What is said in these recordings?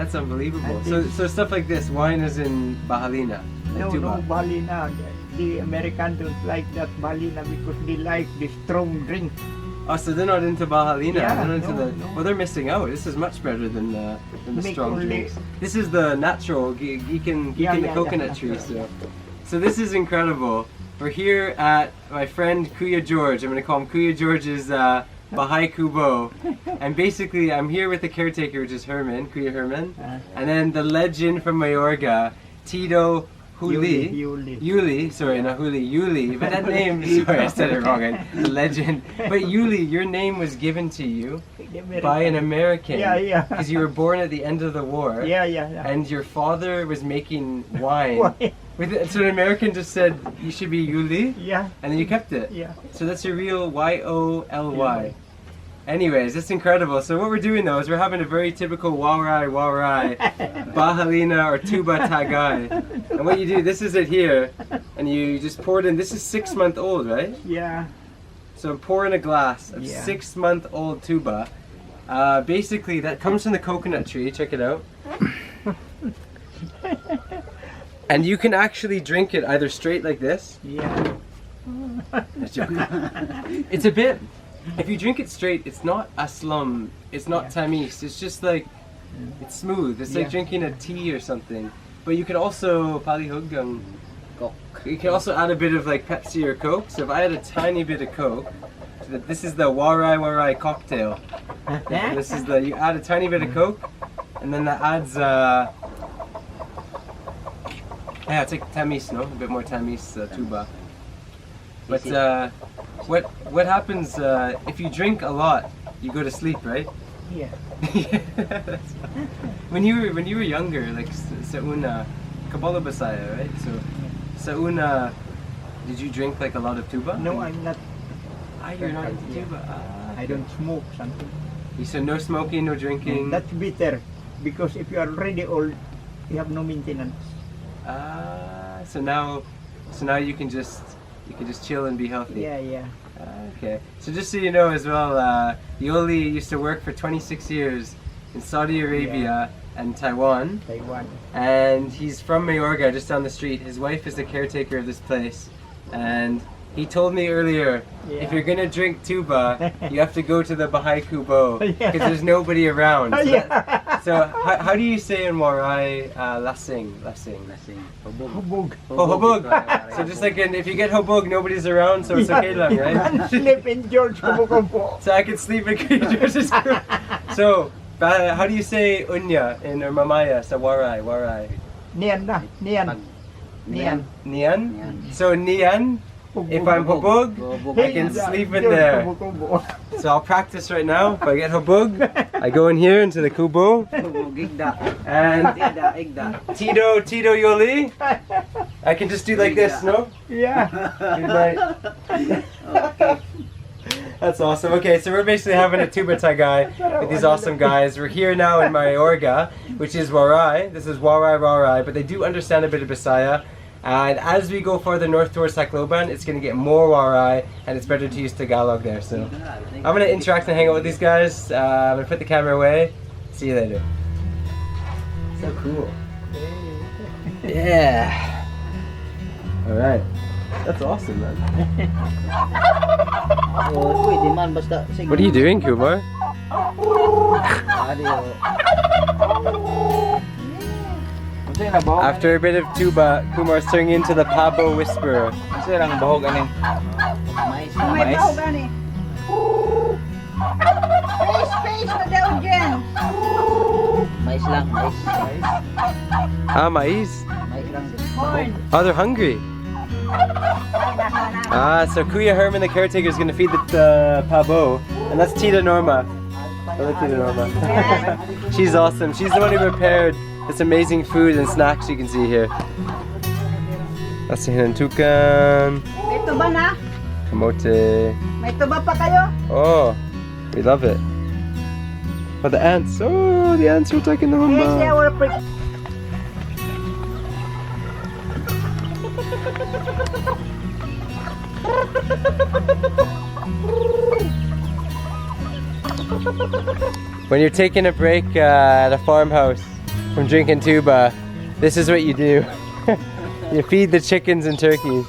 That's unbelievable. So stuff like this, wine is in bahalina. No, bahalina. The Americans don't like that bahalina because they like the strong drink. Oh, so they're not into bahalina. Yeah, they're not into no. Well, they're missing out. This is much better than the strong only- drinks. This is the natural, geeking the coconut tree. So this is incredible. We're here at my friend Kuya George. I'm going to call him Kuya George's Bahay Kubo. And basically, I'm here with the caretaker, which is Herman, Kuya Herman. And then the legend from Mayorga, Tito Yuli, sorry, not Huli, Yuli, but that name, sorry, I said it wrong, legend. But Yuli, your name was given to you by an American. Yeah. Because you were born at the end of the war. Yeah. And your father was making wine. So an American just said, you should be Yuli? Yeah. And then you kept it? Yeah. So that's your real Y-O-L-Y. Anyways, it's incredible. So what we're doing though is we're having a very typical warai bahalina or tuba tagay. And what you do, this is it here, and you just pour it in. This is 6-month-old, right? Yeah. So pour in a glass of 6-month-old tuba. Basically, that comes from the coconut tree. Check it out. And you can actually drink it either straight like this. Yeah. It's a bit. If you drink it straight, it's not aslam, it's not tamis, it's just like, it's smooth. It's like drinking a tea or something. But you can also, you can also add a bit of like Pepsi or Coke. So if I had a tiny bit of Coke, this is the warai cocktail. This is you add a tiny bit of Coke, and then that adds, yeah, it's like tamis, no? A bit more tamis, tuba. But what happens if you drink a lot? You go to sleep, right? Yeah. When you were younger, like sa una, Kabbalah Basaya, right? So sa una, did you drink like a lot of tuba? No, I'm not. You're not into tuba. I don't smoke something. So no smoking, no drinking. That's better because if you are already old, you have no maintenance. So now you can just chill and be healthy. Yeah. Okay. So just so you know as well, Yoli used to work for 26 years in Saudi Arabia and Taiwan. And he's from Mayorga, just down the street. His wife is the caretaker of this place. And he told me earlier, if you're gonna drink tuba, you have to go to the Bahay Kubo because there's nobody around. So, how do you say in Waray, lasing? Hubog. Oh, hubog. So just like if you get hubog, nobody's around, so it's okay lang, right? You can sleep in George Kubo. So I can sleep in George's group. So, how do you say unya in or mamaya sa Waray? Niyan. So niyan. If I'm hubog, I can sleep in there. So I'll practice right now. If I get hubog, I go in here into the kubo. And Tito Yoli, I can just do like this, no? Yeah. That's awesome. Okay, so we're basically having a tuba tagay with these awesome guys. We're here now in Mayorga, which is Waray. This is Waray, but they do understand a bit of Bisaya. And as we go further north towards Tacloban, it's going to get more Waray, and it's better to use Tagalog there. So I'm going to interact and hang out with these guys. I'm going to put the camera away. See you later. So cool. Yeah. Alright. That's awesome, man. What are you doing, Kumar? After a bit of tuba, Kumar's turning into the Pabo Whisperer. Mais. Oh, they're hungry. So Kuya Herman, the caretaker, is going to feed the Pabo. And that's Tita Norma. Hello, Tita Norma. She's awesome. She's the one who prepared this amazing food and snacks you can see here. That's the hinantukan. May tuba na? Kamote. May tuba pa kayo? Oh, we love it. Oh, the ants. Oh, the ants are taking the humba. When you're taking a break at a farmhouse, from drinking tuba, this is what you do. You feed the chickens and turkeys.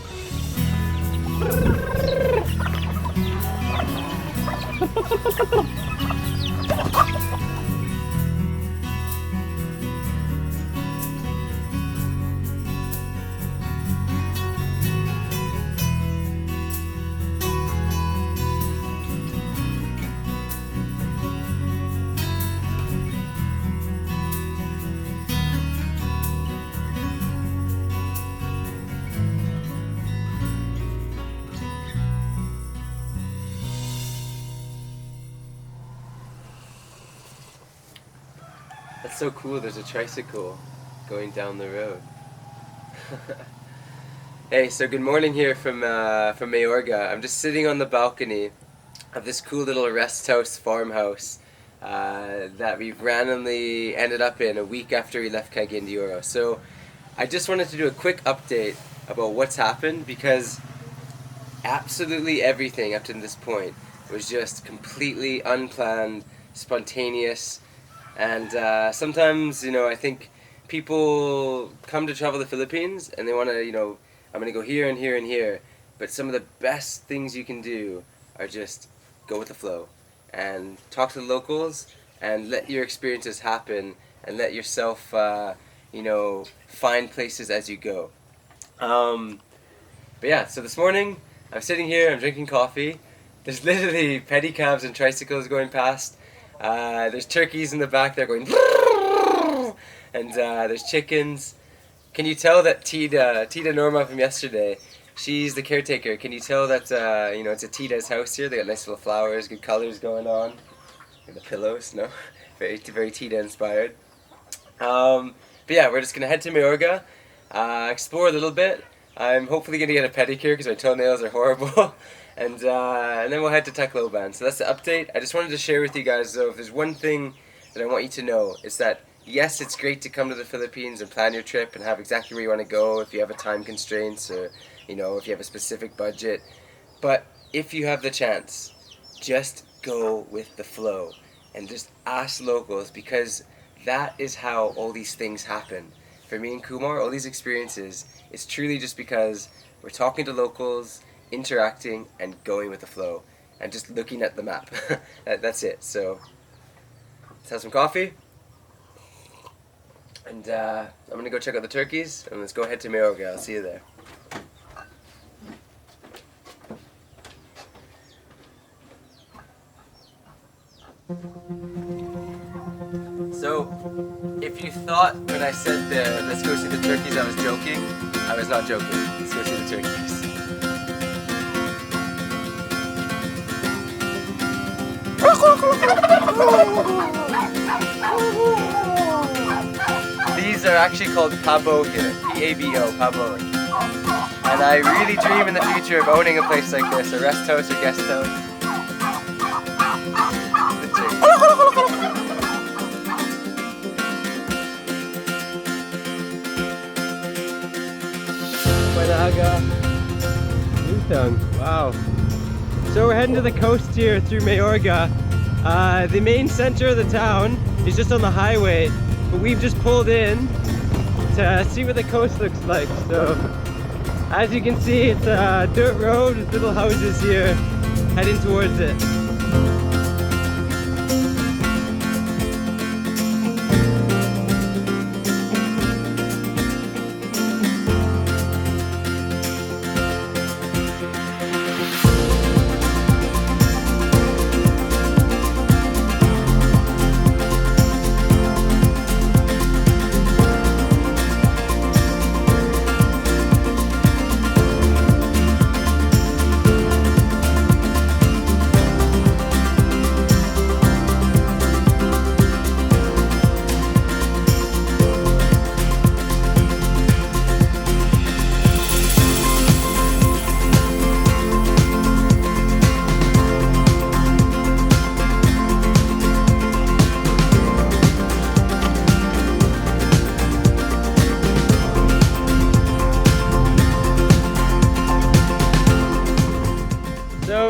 That's so cool, there's a tricycle going down the road. Hey, so good morning here from Mayorga. I'm just sitting on the balcony of this cool little rest house farmhouse that we've randomly ended up in a week after we left Cagayan. So I just wanted to do a quick update about what's happened, because absolutely everything up to this point was just completely unplanned, spontaneous. And sometimes, you know, I think people come to travel the Philippines and they want to, you know, I'm going to go here and here and here. But some of the best things you can do are just go with the flow and talk to the locals and let your experiences happen and let yourself, you know, find places as you go. But yeah, so this morning I'm sitting here, I'm drinking coffee. There's literally pedicabs and tricycles going past. There's turkeys in the back there going and there's chickens. Can you tell that Tita Norma from yesterday, she's the caretaker. Can you tell that you know, it's a Tita's house here? They got nice little flowers, good colors going on. And the pillows, no? Very Tita inspired. But yeah, we're just gonna head to Mayorga, explore a little bit. I'm hopefully gonna get a pedicure because my toenails are horrible. And then we'll head to Tacloban. So that's the update. I just wanted to share with you guys, though, if there's one thing that I want you to know, it's that yes, it's great to come to the Philippines and plan your trip and have exactly where you want to go if you have a time constraints or, you know, if you have a specific budget. But if you have the chance, just go with the flow and just ask locals, because that is how all these things happen. For me and Kumar, all these experiences, it's truly just because we're talking to locals, interacting and going with the flow and just looking at the map. That's it. So let's have some coffee and I'm gonna go check out the turkeys and let's go head to Mayorga. I'll see you there. So if you thought when I said let's go see the turkeys I was joking, I was not joking. Let's go see the turkeys. These are actually called pabo here, P-A-B-O, pabo. And I really dream in the future of owning a place like this, a rest house or guest house. Wow. So we're heading to the coast here through Mayorga. The main center of the town is just on the highway, but we've just pulled in to see what the coast looks like. So as you can see, it's a dirt road with little houses here heading towards it.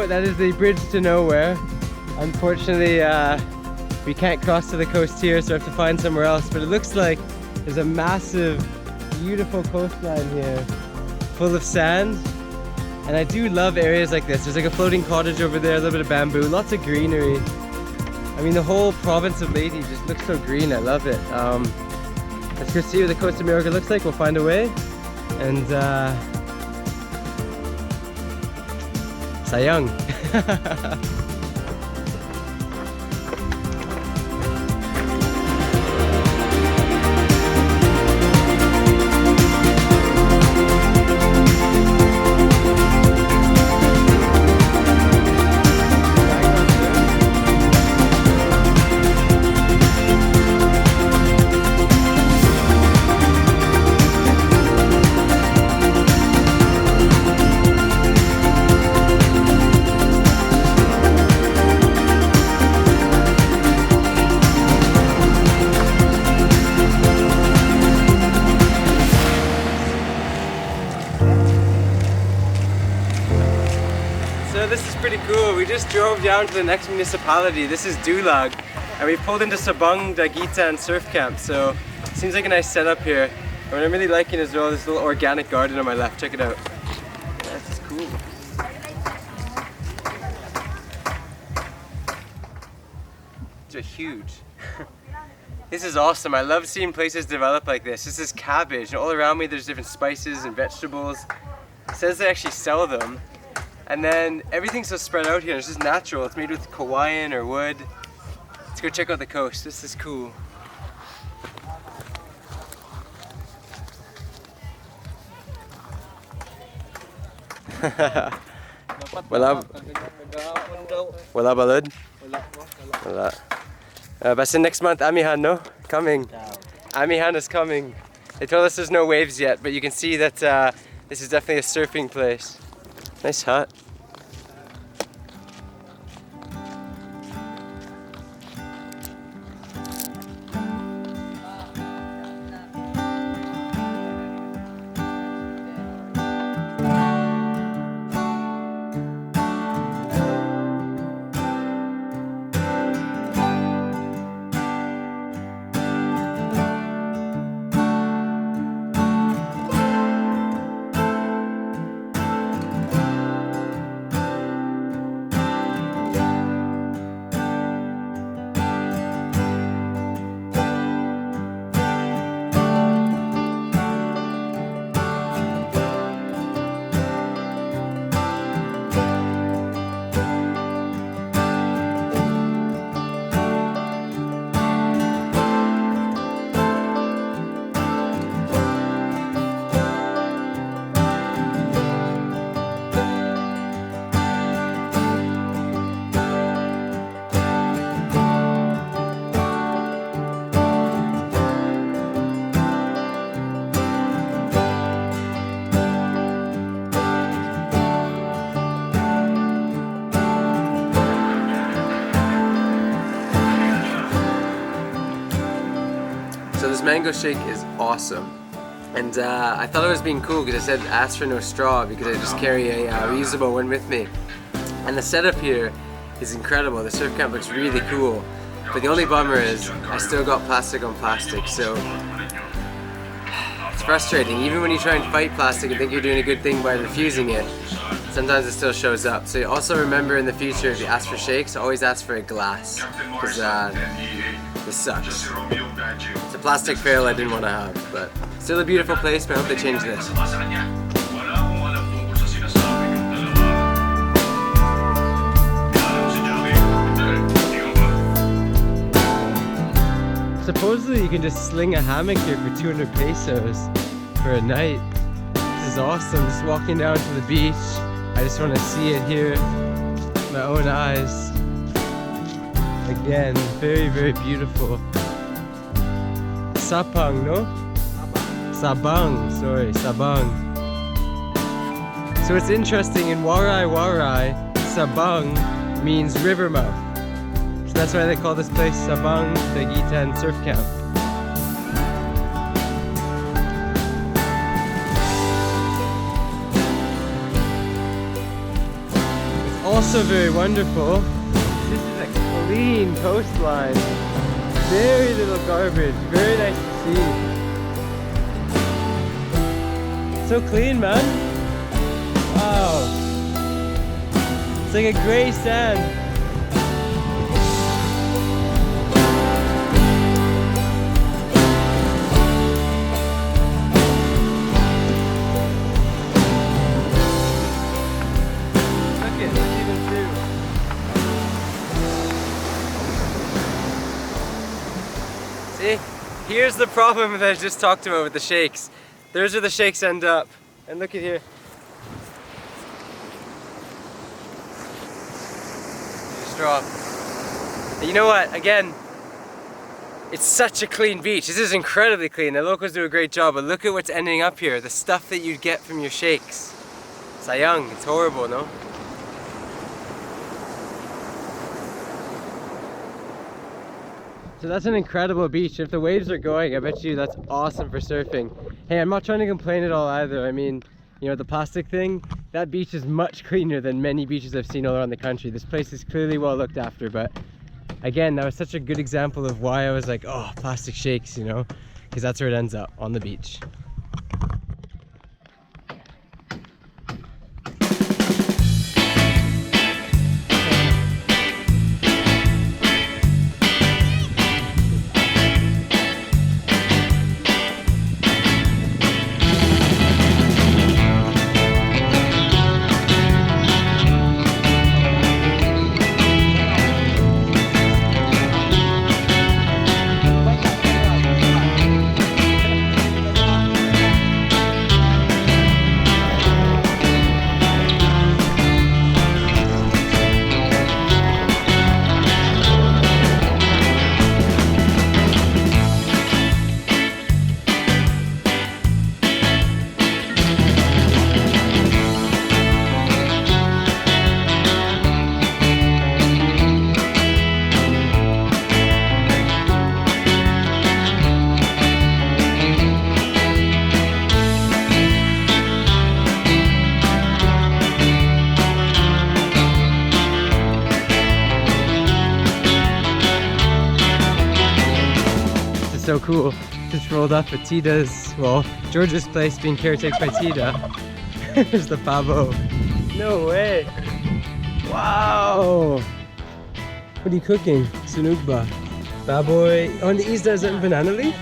That is the bridge to nowhere. Unfortunately, We can't cross to the coast here, so I have to find somewhere else. But it looks like there's a massive, beautiful coastline here, full of sand. And I do love areas like this. There's like a floating cottage over there, a little bit of bamboo, lots of greenery. I mean, the whole province of Leyte just looks so green. I love it. Let's go see what the coast of Mayorga looks like. We'll find a way. And sayang. So this is pretty cool. We just drove down to the next municipality. This is Duloc, and we pulled into Sabang Dagitan surf camp. So it seems like a nice setup here. And what I'm really liking as well, this little organic garden on my left. Check it out. This is cool. These are huge. This is awesome. I love seeing places develop like this. This is cabbage, and all around me there's different spices and vegetables. It says they actually sell them. And then everything's so spread out here. It's just natural. It's made with Hawaiian or wood. Let's go check out the coast. This is cool. Wala balod? Wala. Basta next month, Amihan, no? Coming. Amihan is coming. They told us there's no waves yet, but you can see that this is definitely a surfing place. Nice hut. So this mango shake is awesome, and I thought it was being cool because I said ask for no straw because I just carry a reusable one with me. And the setup here is incredible. The surf camp looks really cool, but the only bummer is I still got plastic on plastic, so it's frustrating. Even when you try and fight plastic and think you're doing a good thing by refusing it, sometimes it still shows up. So also remember in the future, if you ask for shakes, always ask for a glass, because this sucks. It's a plastic fail I didn't want to have, but still a beautiful place, but I hope they change this. Supposedly you can just sling a hammock here for 200 pesos for a night. This is awesome, just walking down to the beach. I just want to see it here with my own eyes. Again, very, very beautiful. Sapang, no? Sabang, sorry, Sabang. So it's interesting, in Waray, Sabang means river mouth. So that's why they call this place Sabang Dagitan Surf Camp. It's also very wonderful. This is a clean coastline. Very little garbage. Very nice to see. So clean, man. Wow. It's like a gray sand. See, here's the problem that I just talked about with the shakes. There's where the shakes end up. And look at here. Straw. And you know what? Again, it's such a clean beach. This is incredibly clean. The locals do a great job, but look at what's ending up here. The stuff that you'd get from your shakes. Sayang, it's horrible, no? So that's an incredible beach. If the waves are going, I bet you that's awesome for surfing. Hey, I'm not trying to complain at all either. I mean, you know, the plastic thing, that beach is much cleaner than many beaches I've seen all around the country. This place is clearly well looked after, but again, that was such a good example of why I was like, oh, plastic shakes, you know, because that's where it ends up, on the beach. So cool. Just rolled up at Tita's, well, George's place being caretaken by Tita. There's the pavo. No way. Wow. What are you cooking? Sunugba. Baboy. On the isda, is that banana leaf?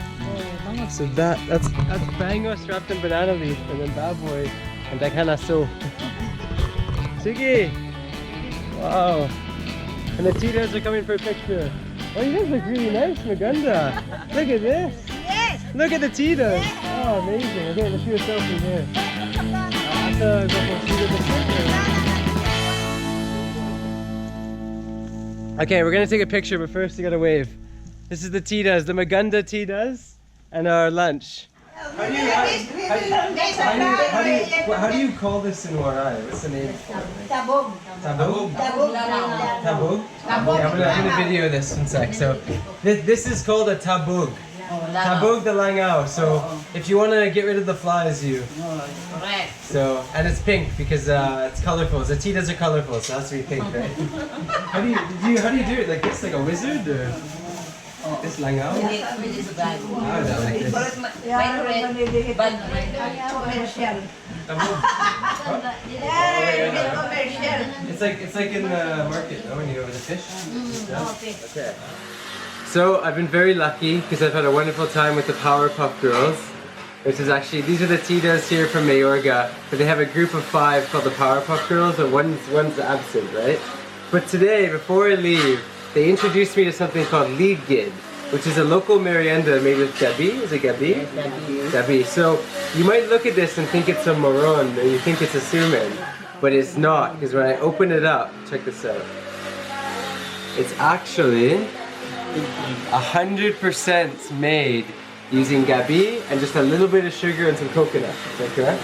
So that's bangos wrapped in banana leaf, and then baboy and dakana so. Sige. Wow. And the Titas are coming for a picture. Oh, you guys look really nice, Maganda. Look at this. Yes. Look at the Titas. Oh, amazing. Okay, let's do a selfie here. Okay, we're gonna take a picture, but first you gotta wave. This is the Titas, the Maganda Titas, and our lunch. How do you call this in Waray? What's the name for it? Tabog. Tabog? Tabog? Okay, I'm gonna video this in a sec. So this is called a tabog. Tabog de langao. So if you want to get rid of the flies, Correct. So, and it's pink because it's colorful. The Titas are colorful, so it has to be pink, right? How do you do it? Like this, like a wizard, or this langao? How is that like this? It's like in the market, no? When you go with the fish. Yeah? Okay. So I've been very lucky because I've had a wonderful time with the Powerpuff Girls, which is actually, these are the Titas here from Mayorga, but they have a group of 5 called the Powerpuff Girls, and one's absent, right? But today, before I leave, they introduced me to something called ligid, which is a local merienda made with gabi. Is it gabi? Yes, gabi. Gabi. So you might look at this and think it's a moron, or you think it's a suman, but it's not, because when I open it up, check this out. It's actually 100% made using gabi and just a little bit of sugar and some coconut. Is that correct?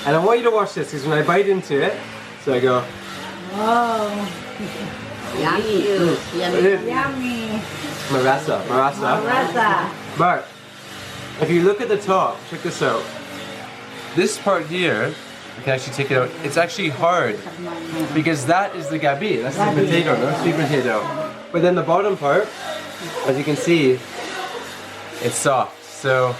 And I want you to watch this, because when I bite into it, so I go, Oh. Yummy. Yummy. marasa. Rasa. But if you look at the top, check this out. This part here, you can actually take it out. It's actually hard because that is the gabi. That's the potato, no? Sweet potato. But then the bottom part, as you can see, it's soft. So,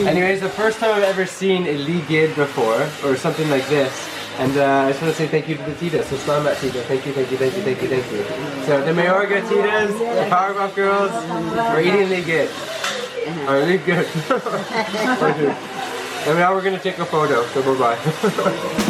anyways, the first time I've ever seen a ligid before, or something like this. And I just want to say thank you to the Titas. So salamat, Tito. Thank you. So the Mayorga Titas, the Powerpuff Girls, we're eating ligid. Or ligid. And now we're going to take a photo. So bye-bye.